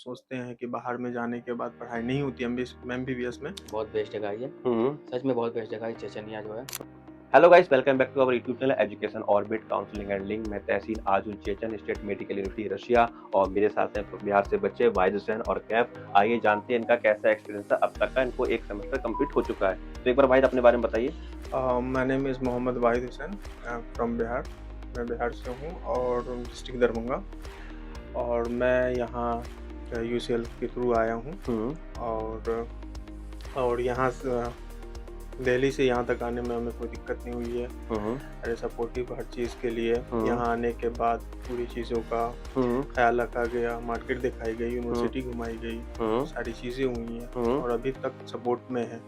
सोचते हैं कि बाहर में जाने के बाद पढ़ाई नहीं होती एमबीबीएस में। बहुत बेस्ट जगह है ये। हम्म। सच में बहुत बेस्ट जगह है चेचनिया जो है। Hello guys, welcome back to our YouTube channel Education Orbit Counselling and Link. मैं तहसील आजुल Chechen, State Medical University Russia, और मेरे साथ हैं बिहार से बच्चे वाहिद हुसैन और कैफ। आइए जानते हैं इनका कैसा एक्सपीरियंस है अब तक का। इनको एक सेमेस्टर कंप्लीट हो चुका है, तो एक बार वाहिद अपने बारे में बताइए। My name is Mohammad Wahid Hussain from Bihar. मैं बिहार से हूँ और डिस्ट्रिक्ट दरभंगा, और मैं यहाँ यूसीएल के थ्रू आया हूँ। और यहाँ से दिल्ली से यहाँ तक आने में हमें कोई दिक्कत नहीं हुई है। अरे सपोर्टिव हर चीज़ के लिए। यहाँ आने के बाद पूरी चीज़ों का ख्याल रखा गया, मार्केट दिखाई गई, यूनिवर्सिटी घुमाई गई, सारी चीज़ें हुई हैं और अभी तक सपोर्ट में है।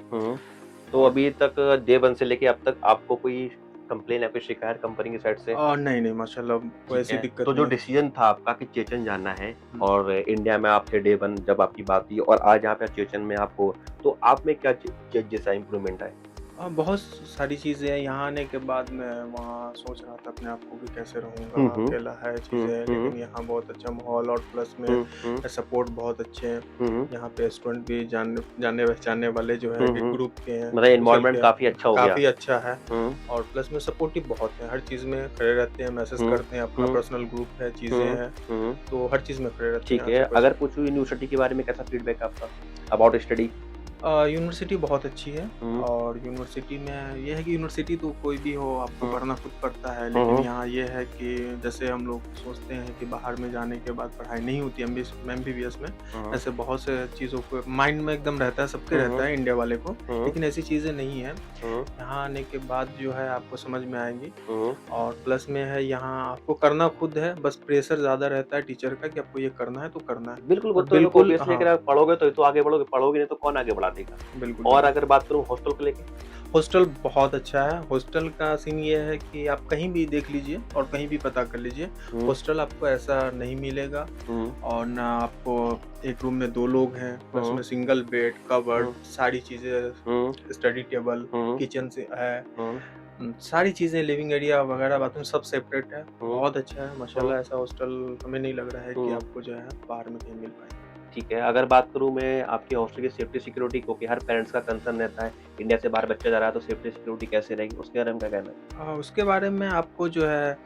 तो अभी तक डे 1 से लेके अब तक आपको कोई कंप्लेन या कोई शिकायत कंपनी की साइड से? नहीं माशाल्लाह कोई ऐसी दिक्कत तो जो नहीं। डिसीजन था आपका कि चेचन जाना है, और इंडिया में आप थे डे 1 जब आपकी बात हुई, और आज यहाँ पे चेचन में आप हो, तो आप में क्या चेंजेस आए, इम्प्रूवमेंट आए? बहुत सारी चीज़ें हैं। यहाँ आने के बाद मैं वहाँ सोच रहा था अपने आप को कि कैसे रहूँगा, अकेला है चीज़ें, लेकिन यहाँ बहुत अच्छा माहौल और प्लस में सपोर्ट बहुत अच्छे हैं। यहाँ पे स्टूडेंट भी जाने पहचाने वाले जो है कि ग्रुप के हैं, मतलब एनवायरनमेंट काफी अच्छा हो गया। काफ़ी अच्छा है, और प्लस में सपोर्टिव बहुत है। हर चीज़ में खड़े रहते हैं, मैसेज करते हैं, अपना पर्सनल ग्रुप है, चीज़ें हैं, तो हर चीज़ में खड़े रहते हैं। ठीक है, अगर कुछ यूनिवर्सिटी के बारे में कैसा फीडबैक आपका अबाउट स्टडी? यूनिवर्सिटी बहुत अच्छी है, और यूनिवर्सिटी में ये है कि यूनिवर्सिटी तो कोई भी हो आपको पढ़ना खुद पड़ता है, लेकिन यहाँ ये है कि जैसे हम लोग सोचते हैं कि बाहर में जाने के बाद पढ़ाई नहीं होती एमबीबीएस में, ऐसे बहुत से चीज़ों को माइंड में एकदम रहता है, सबके रहता है इंडिया वाले को, लेकिन ऐसी चीज़ें नहीं है। यहाँ आने के बाद जो है आपको समझ में आएंगी, और प्लस में है यहाँ आपको करना खुद है, बस प्रेशर ज़्यादा रहता है टीचर का कि आपको ये करना है तो करना है। बिल्कुल, बिल्कुल, अगर आप पढ़ोगे तो आगे बढ़ोगे, पढ़ोगे नहीं तो कौन आगे बढ़ा देगा। बिल्कुल। और अगर बात करूँ हॉस्टल को लेके? हॉस्टल बहुत अच्छा है। हॉस्टल का सीन ये है कि आप कहीं भी देख लीजिए और कहीं भी पता कर लीजिए, हॉस्टल आपको ऐसा नहीं मिलेगा, और ना आपको एक रूम में 2 लोग हैं, प्लस में सिंगल बेड, कबर्ड, सारी चीजें, स्टडी टेबल, किचन से है, सारी चीजें, लिविंग एरिया वगैरह, बाथरूम सब सेपरेट है। बहुत अच्छा है माशाल्लाह। ऐसा हॉस्टल हमें नहीं लग रहा है कि आपको जो है बाहर में कहीं मिल पाए। ठीक है, अगर बात करूँ मैं आपके हॉस्टल की सेफ्टी सिक्योरिटी, क्योंकि हर पेरेंट्स का कंसर्न रहता है इंडिया से बाहर बच्चा जा रहा है तो सेफ्टी सिक्योरिटी कैसे रहेगी, उसके बारे में क्या कहना है? उसके बारे में आपको जो है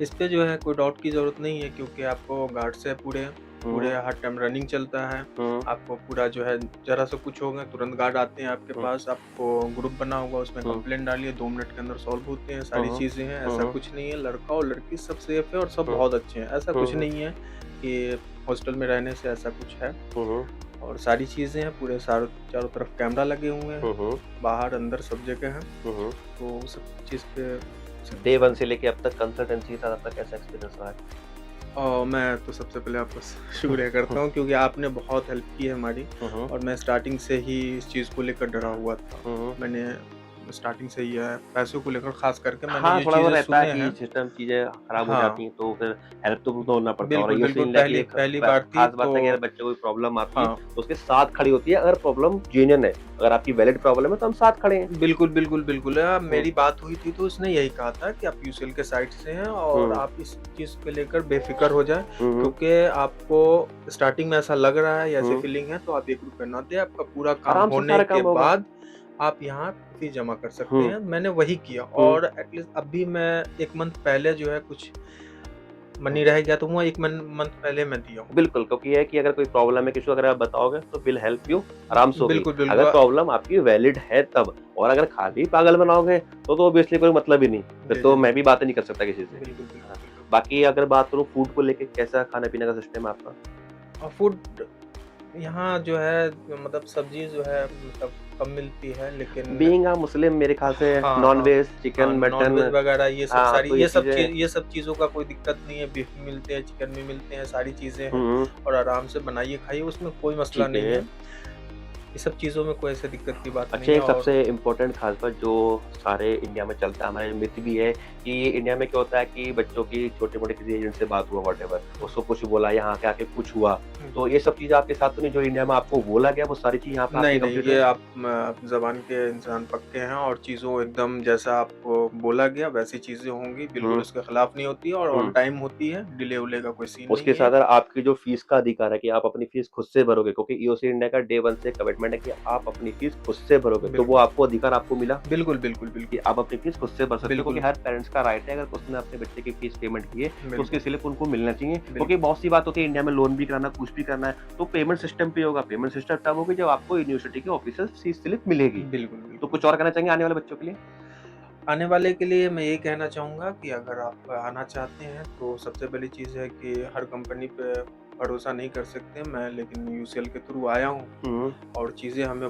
इस पे जो है कोई डाउट की ज़रूरत नहीं है, क्योंकि आपको गार्ड्स है पूरे हर टाइम रनिंग चलता है। आपको पूरा जो है जरा सा कुछ होगा तुरंत गार्ड आते हैं आपके पास, आपको ग्रुप बना होगा उसमें कंप्लेंट डालिए, 2 मिनट के अंदर सॉल्व होते हैं, सारी चीज़ें हैं। ऐसा कुछ नहीं है, लड़का और लड़की सब सेफ है और सब बहुत अच्छे हैं। ऐसा कुछ नहीं है कि हॉस्टल में रहने से ऐसा कुछ है, और सारी चीज़ें हैं, पूरे चारों तरफ कैमरा लगे हुए हैं, बाहर अंदर सब जगह है, तो सब चीज़ पे डे 1 से लेके अब तक कंसल्टेंसी का आपका कैसा एक्सपीरियंस रहा है? मैं तो सबसे पहले आपका शुक्रिया करता हूँ, क्योंकि आपने बहुत हेल्प की है हमारी, और मैं स्टार्टिंग से ही इस चीज़ को लेकर डरा हुआ था। मैंने स्टार्टिंग से ही है पैसों को लेकर खास करके मैंने ये चीज़ें सुने हैं। सिस्टम चीजें खराब हो जाती हैं तो फिर हेल्प तो होना पड़ता है, और ये बिल्कुल, सीन है कि एक पहली बार थी खास बात है कि तो अगर बच्चे को कोई प्रॉब्लम आती है तो उसके साथ खड़ी होती है। अगर प्रॉब्लम जेन्युइन है, अगर आपकी वैलिड प्रॉब्लम है तो हम साथ खड़े हैं। बिल्कुल। मेरी बात हुई थी तो उसने यही कहा था कि आप यूसीएल के साइड से हैं और आप इस चीज़ को लेकर बेफिक्र हो जाएं, क्योंकि आपको स्टार्टिंग में ऐसा लग रहा है या ऐसी फीलिंग है तो आप 1 रुपया ना दें, आपका पूरा काम होने के बाद आप यहाँ फीस जमा कर सकते हैं। मैंने वही किया, और एटलीस्ट अभी मैं 1 मंथ पहले जो है कुछ मनी रह गया तो वो 1 मंथ पहले मैं दिया हूँ। बिल्कुल, क्योंकि ये है कि अगर कोई प्रॉब्लम है किसी को अगर आप बताओगे तो विल हेल्प यू आराम से होगी। बिल्कुल। अगर प्रॉब्लम आपकी वैलिड है तब, और अगर खाली पागल बनाओगे तो ऑब्वियसली कोई मतलब ही नहीं, फिर तो मैं भी बातें नहीं कर सकता किसी से। बिल्कुल। बाकी अगर बात करूँ फूड को लेके, कैसा खाने पीने का सिस्टम है आपका? और फूड यहाँ जो है मतलब सब्जी जो है मतलब कम मिलती है, लेकिन बीइंग अ मुस्लिम मेरे ख्याल से नॉन-वेज, चिकन, मटन वगैरह ये सब सारी तो ये सब चीज़ों का कोई दिक्कत नहीं है। बीफ भी मिलते हैं, चिकन भी मिलते हैं, सारी चीज़ें हैं, और आराम से बनाइए खाइए, उसमें कोई मसला नहीं है। ये सब चीज़ों में कोई ऐसी दिक्कत की बात नहीं अच्छा, है। एक और सबसे इम्पोर्टेंट खास बात जो सारे इंडिया में चलता है, हमारे मिथ भी है कि इंडिया में क्या होता है कि बच्चों की छोटे-मोटे किसी एजेंट से बात हुआ व्हाटएवर, उसको कुछ बोला, यहाँ के आके कुछ हुआ, तो ये सब चीज़ आपके साथ तो नहीं, जो इंडिया में आपको बोला गया वो सारी चीज़ यहाँ पे आपकी नहीं, नहीं, कंप्लीट ये है? आप ज़बान के इंसान पक्के हैं और चीज़ों एकदम जैसा आपको बोला गया वैसी चीज़ें होंगी, बिल्कुल हुँ, उसके खिलाफ नहीं होती है और ऑन हुँ। टाइम होती है, डिले-विले का कोई सीन उसके नहीं है। साथ अगर आपकी जो फीस का अधिकार है कि आप अपनी फीस खुद से भरोगे, क्योंकि ईओसी इंडिया का डे 1 से कमिटमेंट है कि आप अपनी फीस खुद से भरोगे, तो वो बिल्कुल, आपको अधिकार आपको मिला? बिल्कुल, बिल्कुल, कि बिल्कुल, आप अपनी फीस खुद से भर सकते हो, क्योंकि बिल्कुल, हर पेरेंट्स का राइट है, अगर उसने अपने बच्चे की फीस पेमेंट की है तो उसकी बिल्कुल, स्लिप उनको मिलना चाहिए, क्योंकि बिल्कुल, बहुत सी बात होती है इंडिया में लोन भी कराना, कुछ भी करना है तो पेमेंट सिस्टम पे होगा। पेमेंट सिस्टम तब होगी जब आपको यूनिवर्सिटी की ऑफिशियल फीस स्लिप मिलेगी। बिल्कुल, तो बिल्कुल। कुछ और कहना चाहेंगे आने वाले बच्चों के लिए? आने वाले के लिए मैं यही कहना चाहूँगा कि अगर आप आना चाहते हैं तो सबसे पहली चीज़ है कि हर कंपनी पे भरोसा नहीं कर सकते। मैं लेकिन यूसीएल के थ्रू आया हूँ हुँ, और चीज़ें हमें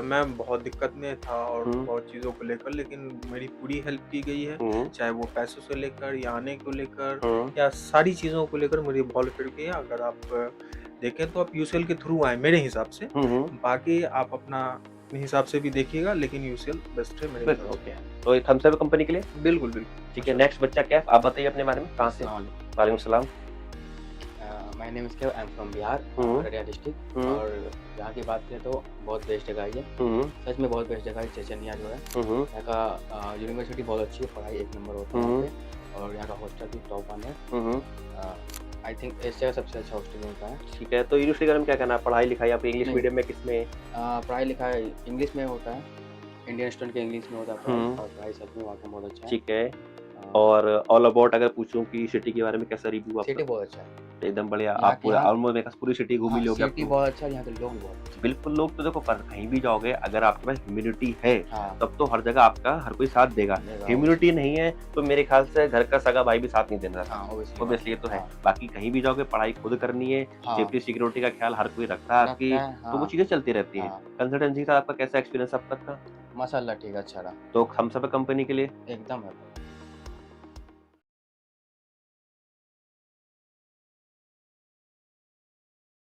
मैं बहुत दिक्कत में था और हुँ, बहुत चीज़ों को लेकर, लेकिन मेरी पूरी हेल्प की गई है। हुँ, चाहे वो पैसों से लेकर या आने को लेकर हुँ, या सारी चीज़ों को लेकर मेरी बहुत हेल्प की है। अगर आप देखें तो आप यूसीएल के थ्रू आएँ मेरे हिसाब से। हुँ, हुँ। बाकी आप अपने हिसाब से भी देखिएगा, लेकिन यूसीएल बेस्ट है मेरे बिल्कुल, हिसाब ओके। से। तो ये थम्स अप कंपनी के लिए? बिल्कुल, बिल्कुल। ठीक है, अच्छा। नेक्स्ट बच्चा कैफ, आप बताइए अपने बारे में, कहाँ से? अस्सलाम वालेकुम। वालेकुम सलाम। My name is Kaif, I am from Bihar, hmm, Araria district. Hmm, और यहाँ की बात करें तो बहुत बेस्ट जगह है ये। हुँ, सच में बहुत बेस्ट जगह है चेचनिया जो है। हुँ, हुँ, यहाँ का यूनिवर्सिटी बहुत अच्छी है, पढ़ाई एक नंबर होता है हुँ, यहाँ पे। और यहाँ का हॉस्टल भी टॉप 1 है। हुँ, हुँ। आई थिंक एशिया का सबसे अच्छा हॉस्टल होता है। ठीक है, तो यूनिवर्सिटी के बारे में क्या कहना है? पढ़ाई-लिखाई आपकी इंग्लिश नहीं, मीडियम में किसमें? पढ़ाई लिखाई इंग्लिश में होता है। इंडियन स्टूडेंट के इंग्लिश में होता है पढ़ाई, हुँ, और पढ़ाई सच में वहाँ का बहुत अच्छा है। ठीक है। अ, और ऑल अबाउट अगर पूछूँ कि सिटी के बारे में कैसा रिव्यू आपका? सिटी बहुत अच्छा है। एकदम बढ़िया, यहाँ आप के पूरा यहाँ ऑलमोस्ट मेरे ख्याल से पूरी सिटी घूम ही हाँ, लोगे अब सिटी तो। बहुत अच्छा है, यहाँ के लोग बहुत अच्छे हैं। बिल्कुल, लोग तो देखो पर कहीं भी जाओगे अगर आपके पास ह्यूमिडिटी है, हाँ, तब तो हर जगह आपका हर कोई साथ देगा। देगा ह्यूमिडिटी नहीं है, तो मेरे ख्याल से घर का सगा भाई भी साथ नहीं देना हाँ, चाहता। ऑब्वियसली बात ऑब्वियसली ये तो है। हाँ, बाकी कहीं भी जाओगे पढ़ाई खुद करनी है, हाँ, सेफ्टी सिक्योरिटी का ख्याल हर कोई रखता है आपकी, रखता है, तो वो हाँ, चीज़ें चलती रहती हैं। हाँ। कंसल्टेंसी का आपका कैसा एक्सपीरियंस अब तक था? माशाल्लाह ठीक है, अच्छा रहा। तो हम सब कंपनी के लिए एकदम है।